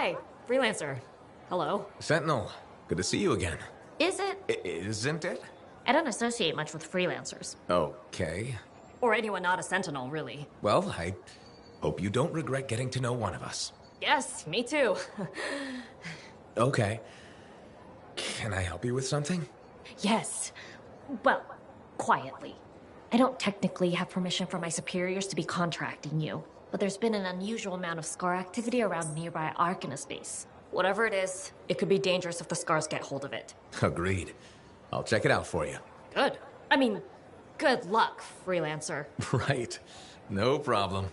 Hi, freelancer. Hello. Sentinel, good to see you again. Is it? Isn't it? I don't associate much with freelancers. Okay. Or anyone not a sentinel, really. Well, I hope you don't regret getting to know one of us. Yes, me too. Okay. Can I help you with something? Yes. Well, quietly. I don't technically have permission from my superiors to be contracting you, but there's been an unusual amount of scar activity around nearby Arcanist base. Whatever it is, it could be dangerous if the scars get hold of it. Agreed. I'll check it out for you. Good. I mean, good luck, freelancer. Right. No problem.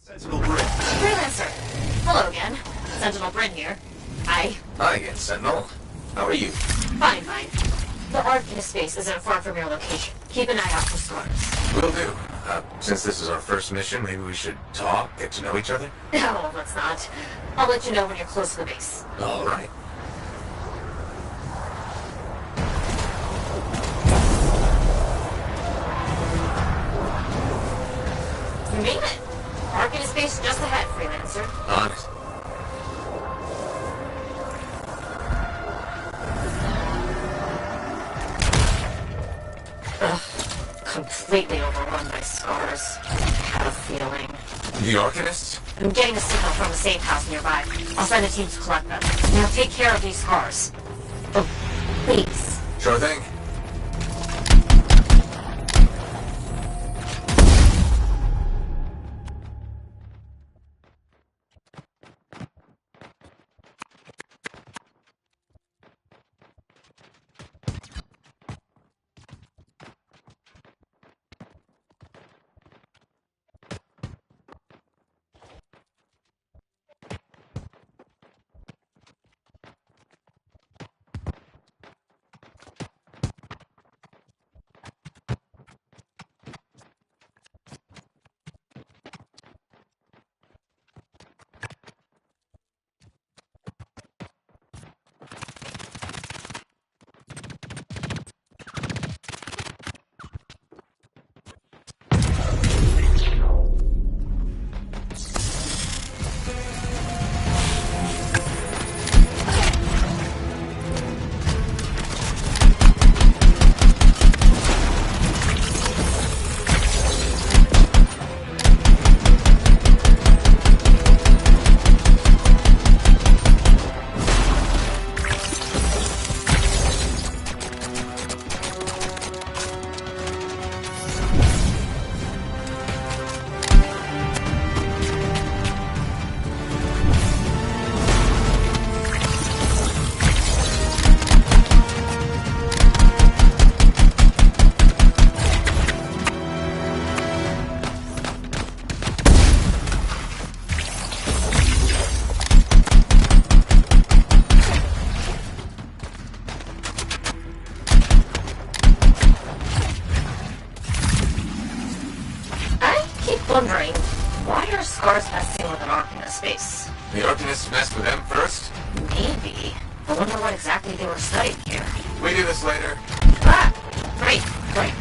Sentinel Bryn. Freelancer! Hello again. Sentinel Bryn here. Hi. Hi again, Sentinel. How are you? Fine. The Arcanist base isn't far from your location. Keep an eye out for scars. Will do. Since this is our first mission, maybe we should talk, get to know each other? No, let's not. I'll let you know when you're close to the base. All right. Ugh. Completely overrun by scars. I have a feeling. The Arcanists? I'm getting a signal from a safe house nearby. I'll send a team to collect them. Now take care of these scars. Oh, please. Sure thing. Wondering, why are scars messing with an Arcanist space? The Arcanists messed with them first? Maybe. I wonder what exactly they were studying here. We do this later. Ah! Great, great.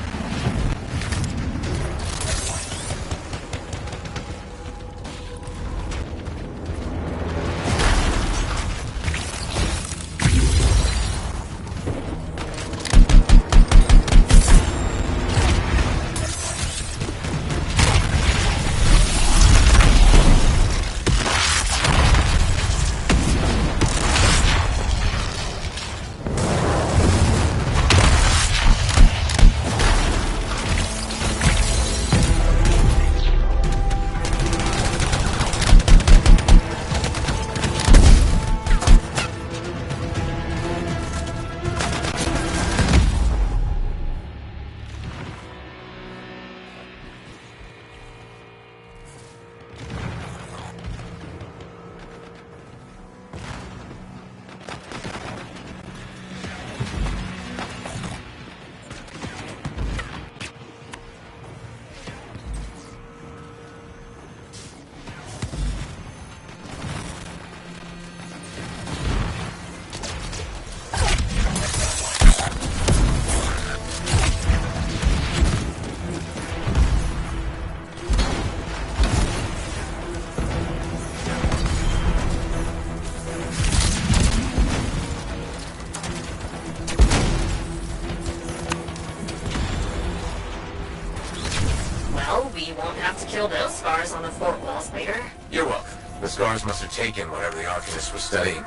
We won't have to kill those scars on the fort walls later. You're welcome. The scars must have taken whatever the Arcanists were studying.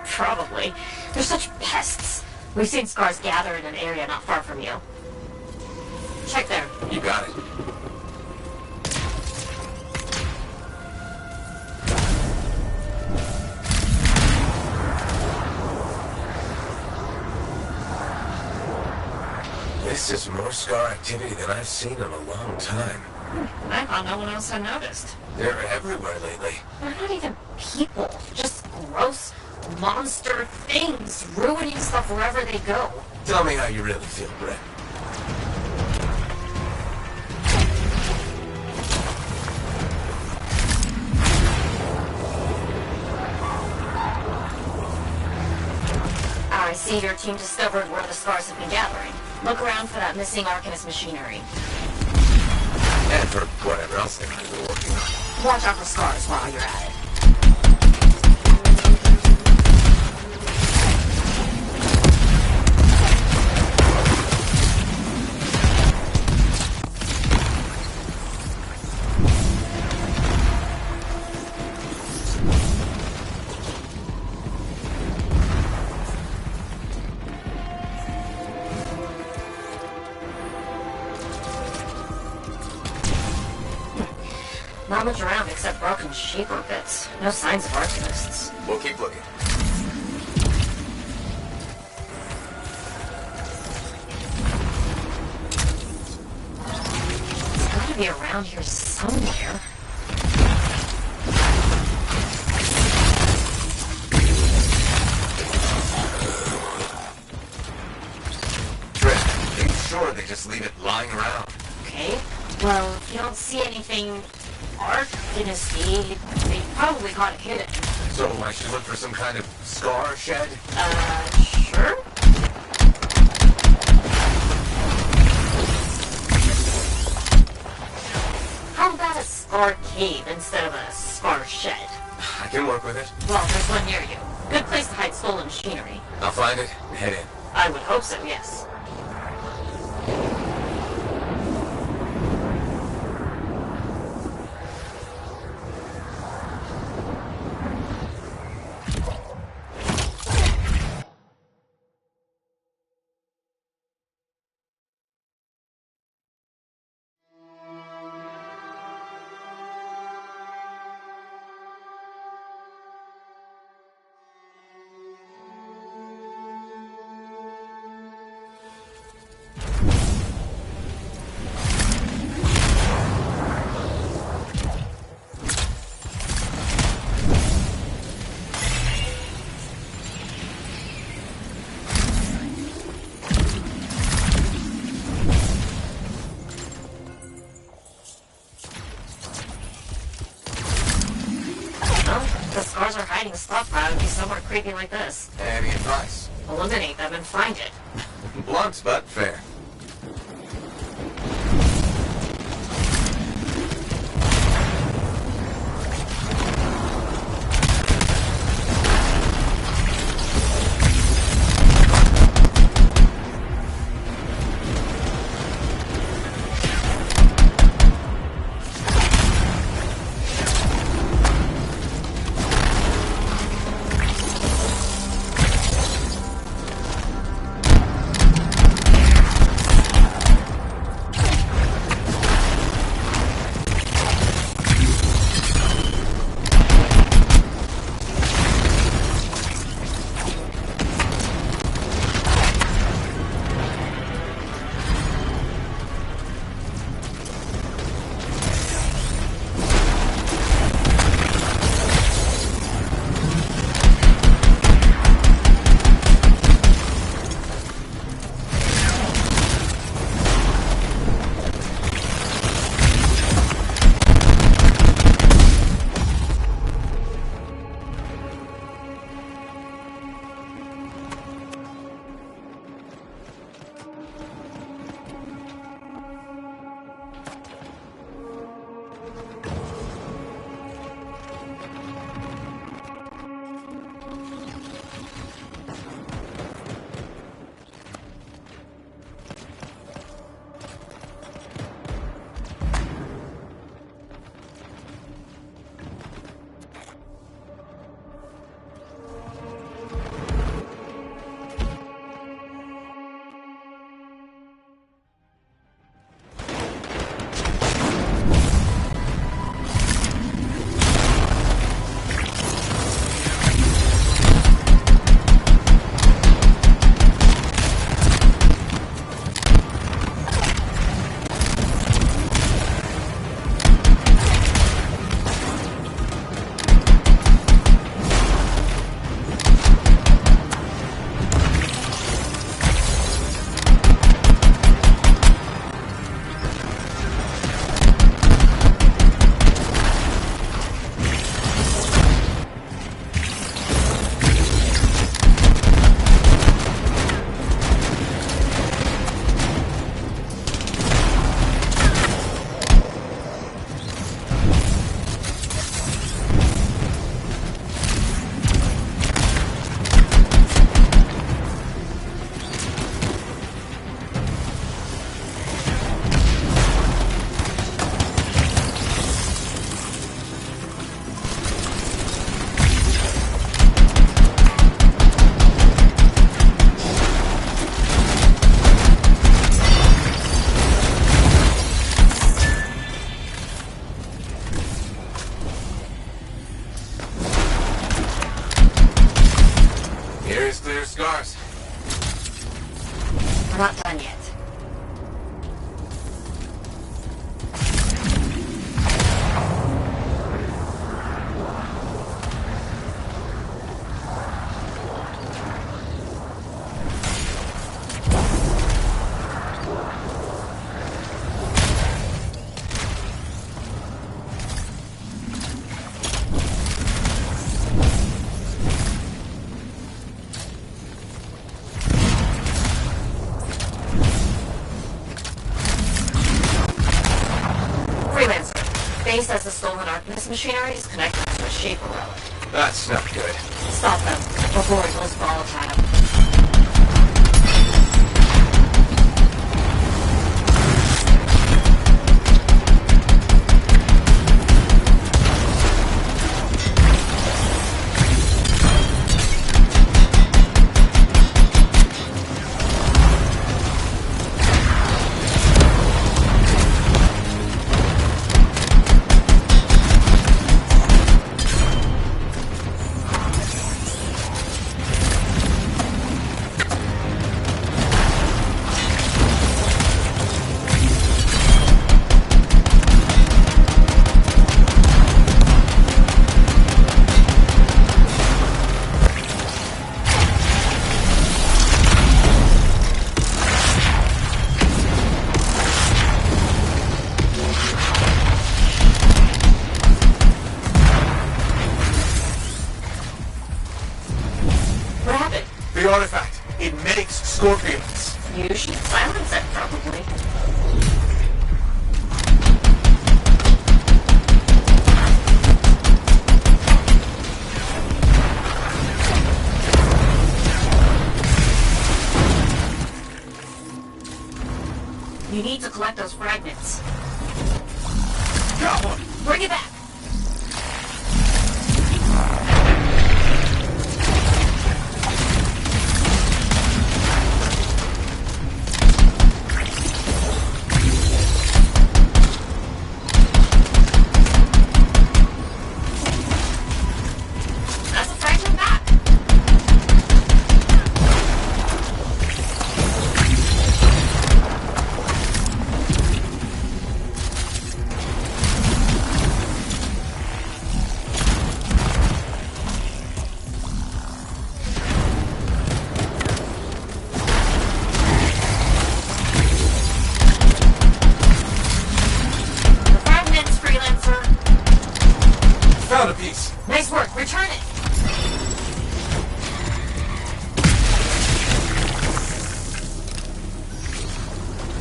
Probably. They're such pests. We've seen scars gather in an area not far from you. Check there. You got it. This is more scar activity than I've seen in a long time. I thought no one else had noticed. They're everywhere lately. They're not even people. Just gross monster things ruining stuff wherever they go. Tell me how you really feel, Brett. I see your team discovered where the scars have been gathering. Look around for that missing Arcanist machinery. And for whatever else they might be working on. Watch out for scars while you're at it. Not much around except broken shaper bits. No signs of archonists. We'll keep looking. It's gotta be around here somewhere. Trish, are you sure they just leave it lying around? Okay. Well, if you don't see anything arcanisty, they probably caught it hidden. So I should look for some kind of scar shed? Sure? How about a scar cave instead of a scar shed? I can work with it. Well, there's one near you. Good place to hide stolen machinery. I'll find it and head in. I would hope so, yes. The scars are hiding stuff that would be somewhere creepy like this. Any advice? Eliminate them and find it. Blunt, but fair. May says the stolen Arcanist machinery is connected to a Shaper relic. That's not good. Stop them before it goes volatile. The artifact. It makes scorpions. You should silence it, probably. You need to collect those fragments. Got one. Bring it back. Found a piece. Nice work. Return it.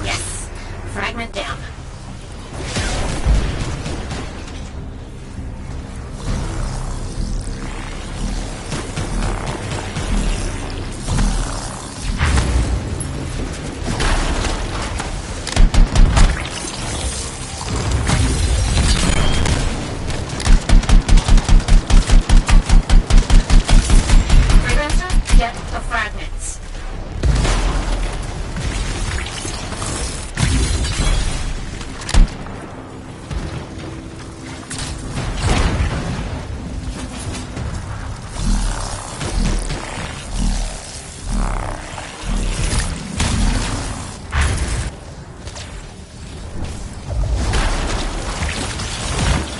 Yes. Fragment down. Get the fragments.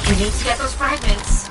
You need to get those fragments.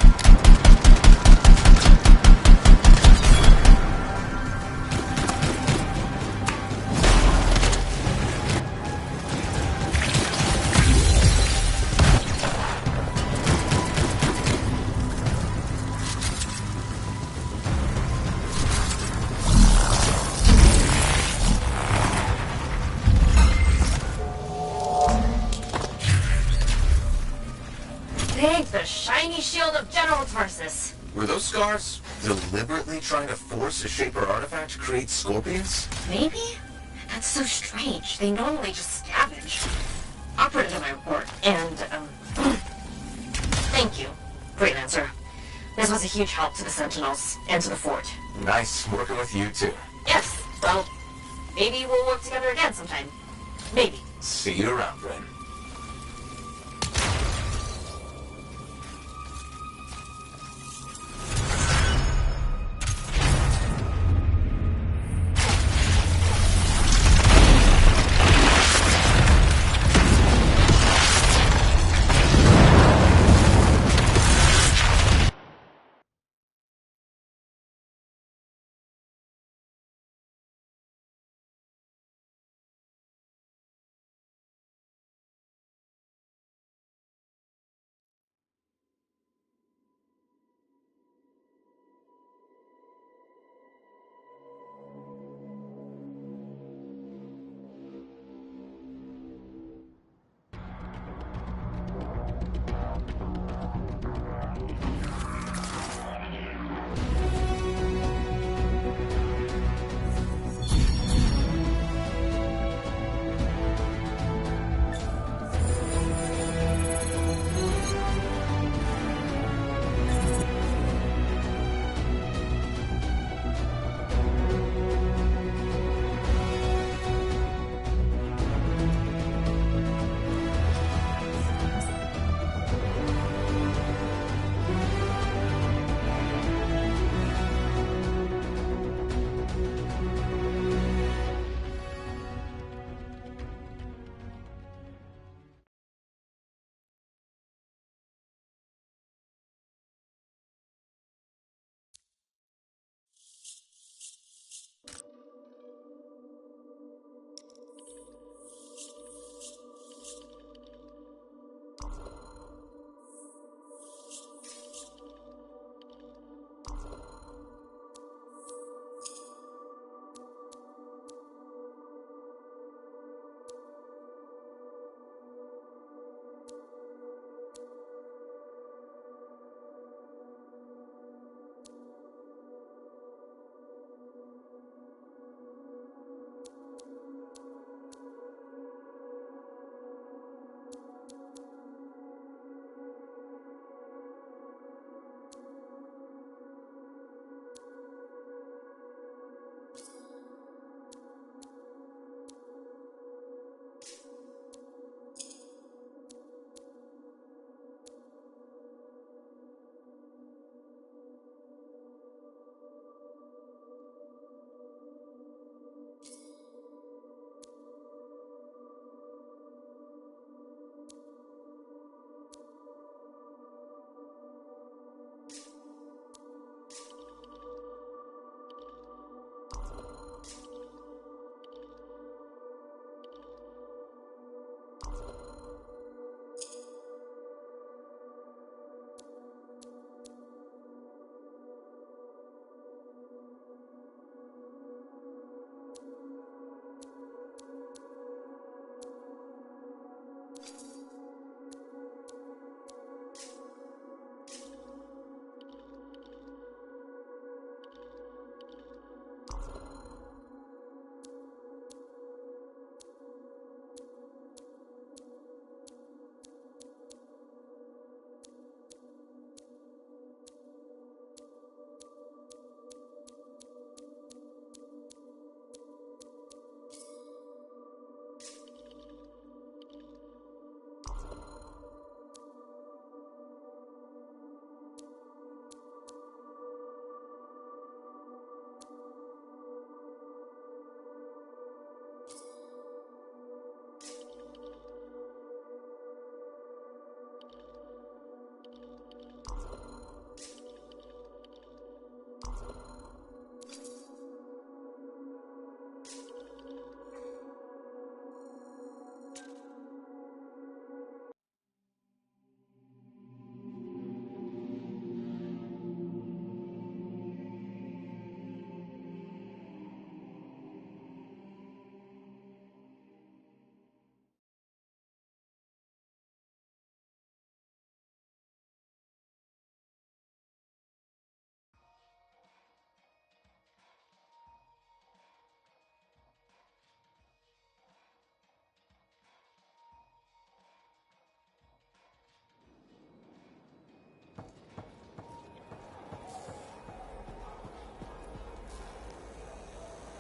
Thank the shiny shield of General Tarsus. Were those scars deliberately trying to force a Shaper artifact to create scorpions? Maybe? That's so strange. They normally just scavenge. I'll put it in my report. And, thank you, Freelancer. This was a huge help to the Sentinels and to the fort. Nice working with you, too. Yes, well, maybe we'll work together again sometime. Maybe. See you around, Ren.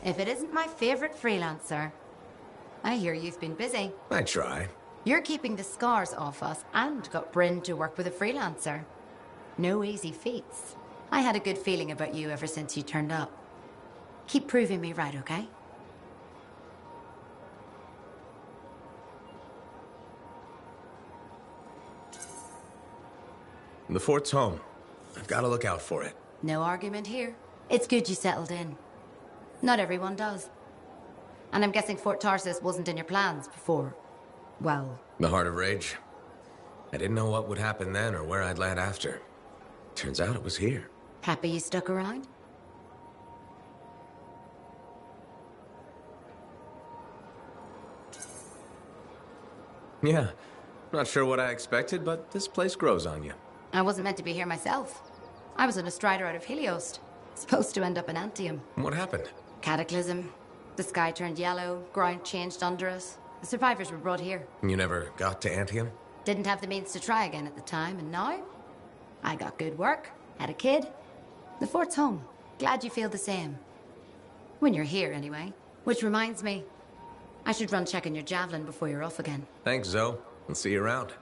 if it isn't my favorite freelancer. I hear you've been busy. I try. You're keeping the scars off us and got Bryn to work with a freelancer. No easy feats. I had a good feeling about you ever since you turned up. Keep proving me right, okay? The fort's home. I've got to look out for it. No argument here. It's good you settled in. Not everyone does. And I'm guessing Fort Tarsis wasn't in your plans before, well... The Heart of Rage. I didn't know what would happen then or where I'd land after. Turns out it was here. Happy you stuck around? Yeah. Not sure what I expected, but this place grows on you. I wasn't meant to be here myself. I was on a strider out of Helios. Supposed to end up in Anthem. What happened? Cataclysm. The sky turned yellow, ground changed under us. The survivors were brought here. You never got to Anthem? Didn't have the means to try again at the time, and now? I got good work, had a kid. The fort's home. Glad you feel the same. When you're here, anyway. Which reminds me, I should run check on your javelin before you're off again. Thanks, Zoe. I'll see you around.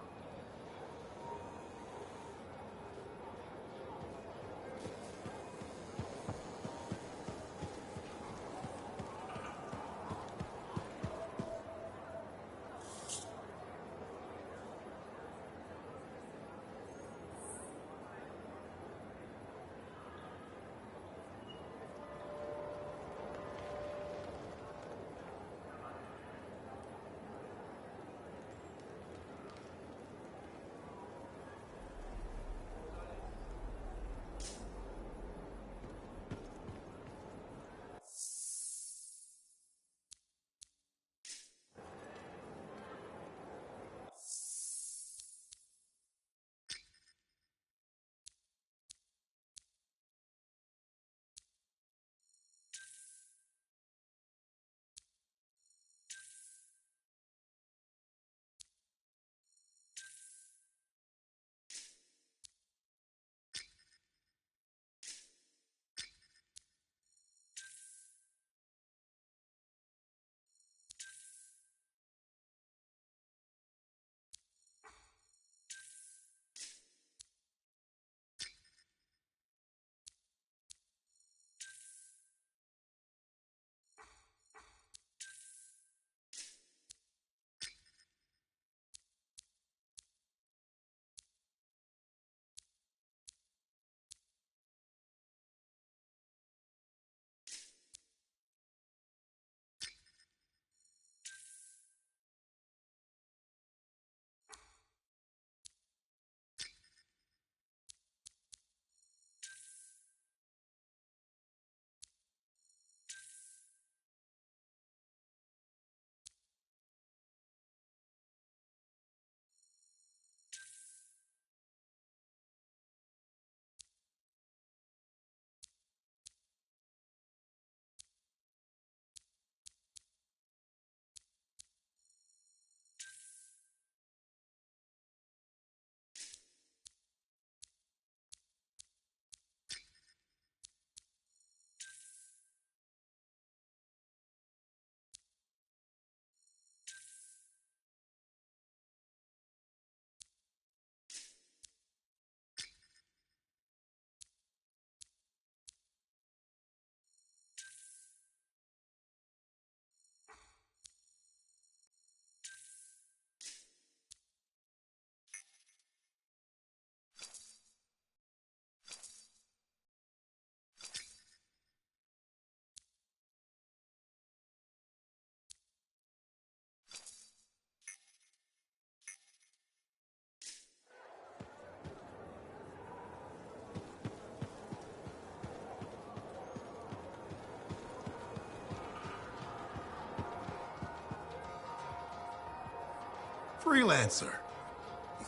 Freelancer.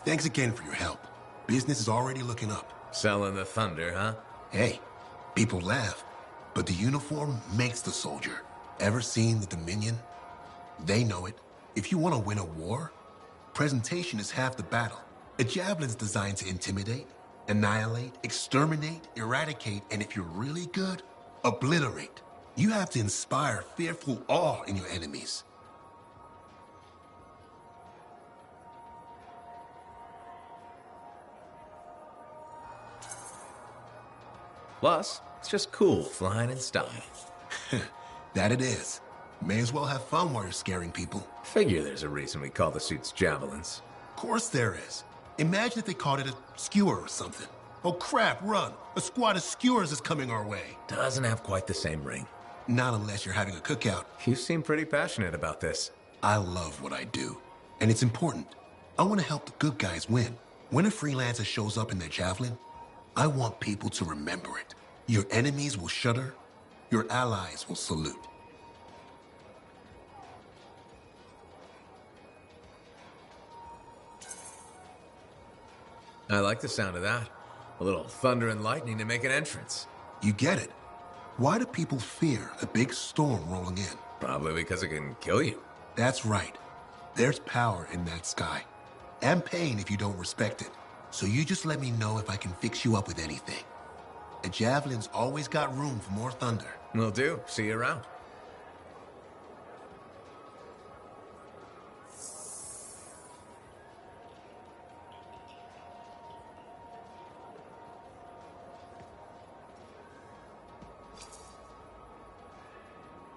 Thanks again for your help. Business is already looking up. Selling the thunder, huh? Hey, people laugh, but the uniform makes the soldier. Ever seen the Dominion? They know it. If you want to win a war, presentation is half the battle. A javelin's designed to intimidate, annihilate, exterminate, eradicate, and if you're really good, obliterate. You have to inspire fearful awe in your enemies. Plus, it's just cool flying in style. That it is. May as well have fun while you're scaring people. Figure there's a reason we call the suits javelins. Of course there is. Imagine if they called it a skewer or something. Oh crap, run! A squad of skewers is coming our way. Doesn't have quite the same ring. Not unless you're having a cookout. You seem pretty passionate about this. I love what I do. And it's important. I want to help the good guys win. When a freelancer shows up in their javelin, I want people to remember it. Your enemies will shudder. Your allies will salute. I like the sound of that. A little thunder and lightning to make an entrance. You get it. Why do people fear a big storm rolling in? Probably because it can kill you. That's right. There's power in that sky. And pain if you don't respect it. So you just let me know if I can fix you up with anything. A javelin's always got room for more thunder. Will do. See you around.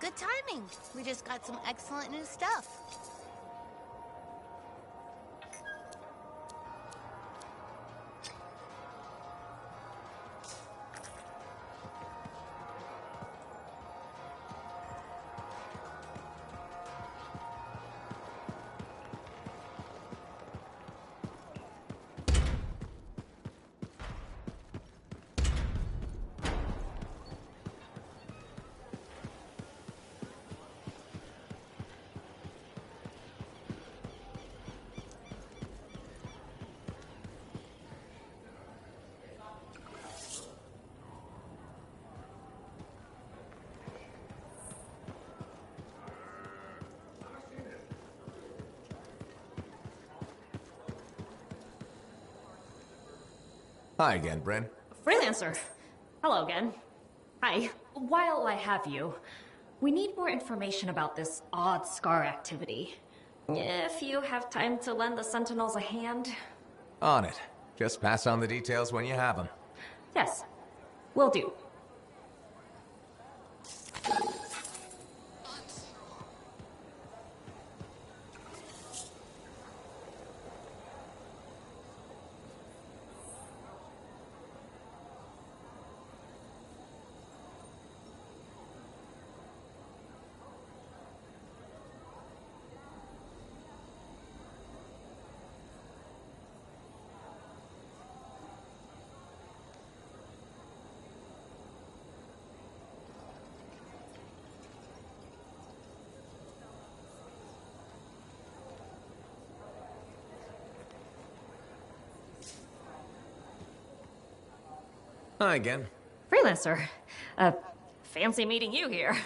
Good timing. We just got some excellent new stuff. Hi again, Bryn. Freelancer. Hello again. Hi. While I have you, we need more information about this odd scar activity. If you have time to lend the Sentinels a hand. On it. Just pass on the details when you have them. Yes, will do. Hi again. Freelancer. Fancy meeting you here.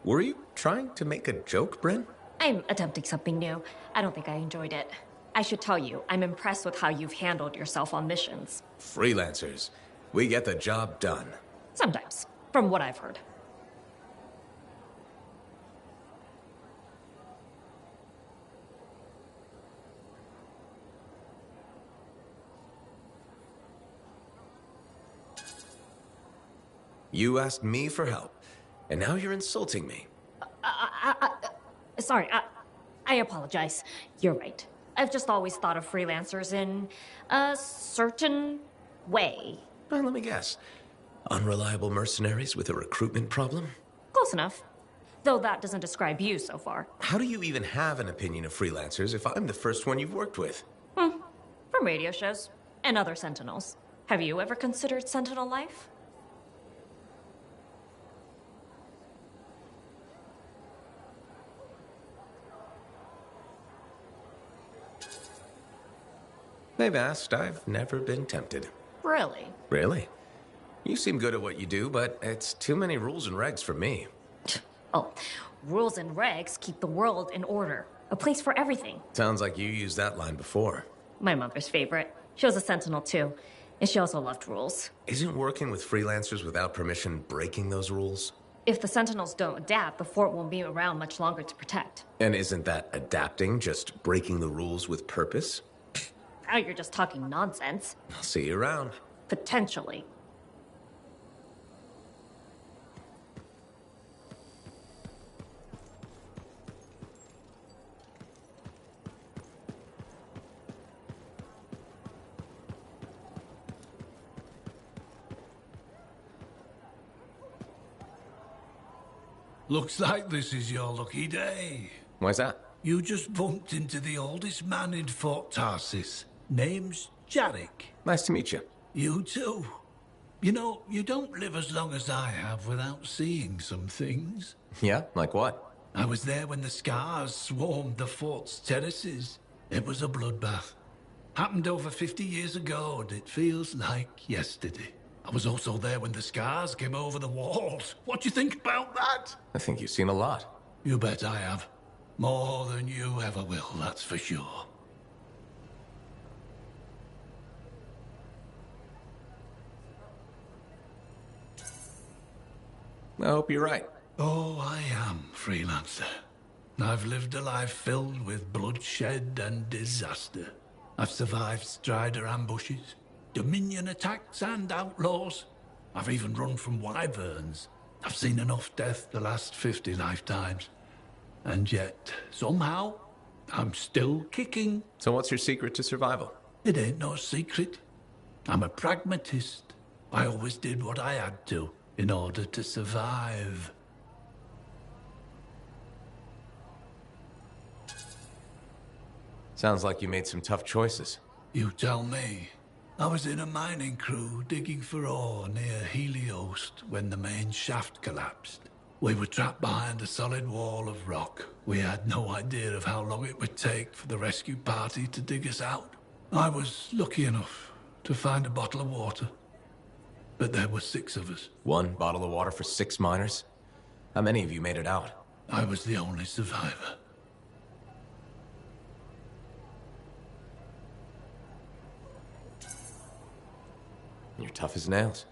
Were you trying to make a joke, Bryn? I'm attempting something new. I don't think I enjoyed it. I should tell you, I'm impressed with how you've handled yourself on missions. Freelancers. We get the job done. Sometimes, from what I've heard. You asked me for help, and now you're insulting me. Sorry, I apologize. You're right. I've just always thought of freelancers in a certain way. Well, let me guess. Unreliable mercenaries with a recruitment problem? Close enough. Though that doesn't describe you so far. How do you even have an opinion of freelancers if I'm the first one you've worked with? From radio shows and other Sentinels. Have you ever considered Sentinel life? They've asked. I've never been tempted. Really? Really? You seem good at what you do, but it's too many rules and regs for me. Oh, rules and regs keep the world in order. A place for everything. Sounds like you used that line before. My mother's favorite. She was a Sentinel too, and she also loved rules. Isn't working with freelancers without permission breaking those rules? If the Sentinels don't adapt, the fort won't be around much longer to protect. And isn't that adapting just breaking the rules with purpose? Now you're just talking nonsense. I'll see you around. Potentially. Looks like this is your lucky day. Why's that? You just bumped into the oldest man in Fort Tarsis. Name's Jarek. Nice to meet you. You too. You know, you don't live as long as I have without seeing some things. Yeah? Like what? I was there when the scars swarmed the fort's terraces. It was a bloodbath. Happened over 50 years ago, and it feels like yesterday. I was also there when the scars came over the walls. What do you think about that? I think you've seen a lot. You bet I have. More than you ever will, that's for sure. I hope you're right. Oh, I am, freelancer. I've lived a life filled with bloodshed and disaster. I've survived Strider ambushes, Dominion attacks and outlaws. I've even run from wyverns. I've seen enough death the last 50 lifetimes. And yet, somehow, I'm still kicking. So what's your secret to survival? It ain't no secret. I'm a pragmatist. I always did what I had to in order to survive. Sounds like you made some tough choices. You tell me. I was in a mining crew digging for ore near Heliost when the main shaft collapsed. We were trapped behind a solid wall of rock. We had no idea of how long it would take for the rescue party to dig us out. I was lucky enough to find a bottle of water. But there were 6 of us. 1 bottle of water for 6 miners? How many of you made it out? I was the only survivor. You're tough as nails.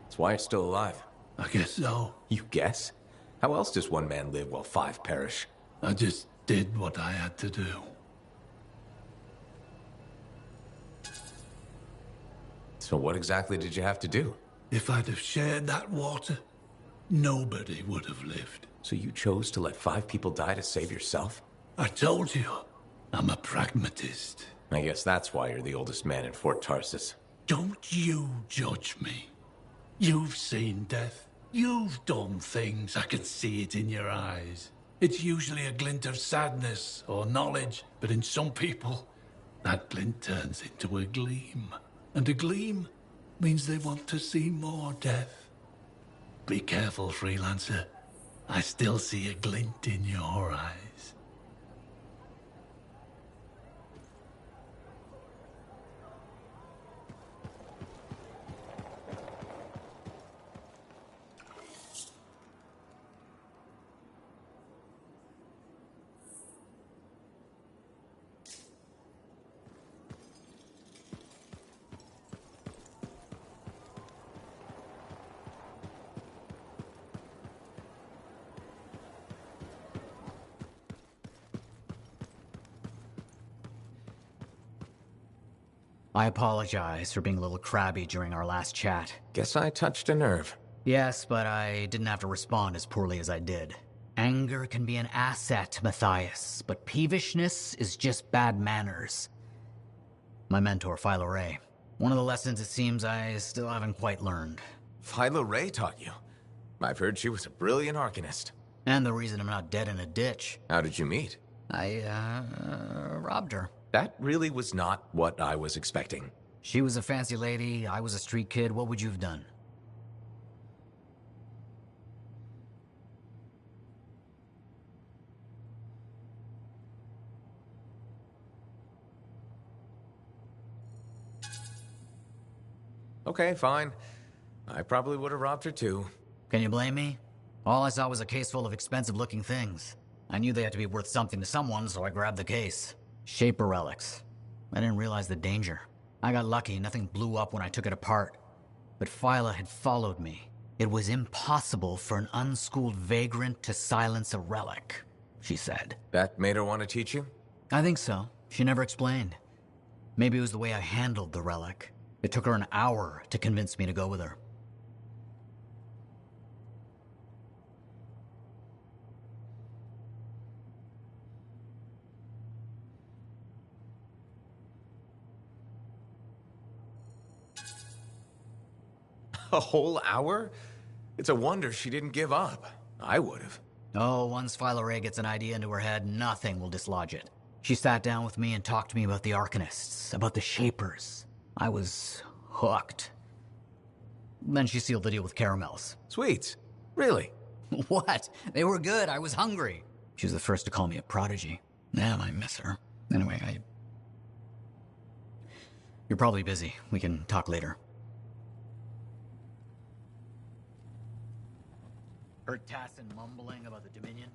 That's why you're still alive. I guess so. You guess? How else does 1 man live while 5 perish? I just did what I had to do. So what exactly did you have to do? If I'd have shared that water, nobody would have lived. So you chose to let 5 people die to save yourself? I told you, I'm a pragmatist. I guess that's why you're the oldest man in Fort Tarsis. Don't you judge me. You've seen death. You've done things. I can see it in your eyes. It's usually a glint of sadness or knowledge, but in some people, that glint turns into a gleam. And a gleam means they want to see more death. Be careful, freelancer. I still see a glint in your eyes. I apologize for being a little crabby during our last chat. Guess I touched a nerve. Yes, but I didn't have to respond as poorly as I did. Anger can be an asset, Matthias, but peevishness is just bad manners. My mentor, Philo Ray. One of the lessons it seems I still haven't quite learned. Philo Ray taught you? I've heard she was a brilliant arcanist. And the reason I'm not dead in a ditch. How did you meet? I, robbed her. That really was not what I was expecting. She was a fancy lady, I was a street kid. What would you have done? Okay, fine. I probably would have robbed her too. Can you blame me? All I saw was a case full of expensive-looking things. I knew they had to be worth something to someone, so I grabbed the case. Shaper relics. I didn't realize the danger. I got lucky, nothing blew up when I took it apart. But Phyla had followed me. It was impossible for an unschooled vagrant to silence a relic, she said. That made her want to teach you? I think so. She never explained. Maybe it was the way I handled the relic. It took her an hour to convince me to go with her. A whole hour? It's a wonder she didn't give up. I would've. Oh, once Philo Ray gets an idea into her head, nothing will dislodge it. She sat down with me and talked to me about the Arcanists, about the Shapers. I was hooked. Then she sealed the deal with caramels. Sweets? Really? What? They were good. I was hungry. She was the first to call me a prodigy. Damn, I miss her. Anyway, You're probably busy. We can talk later. Heard Tassin mumbling about the Dominion?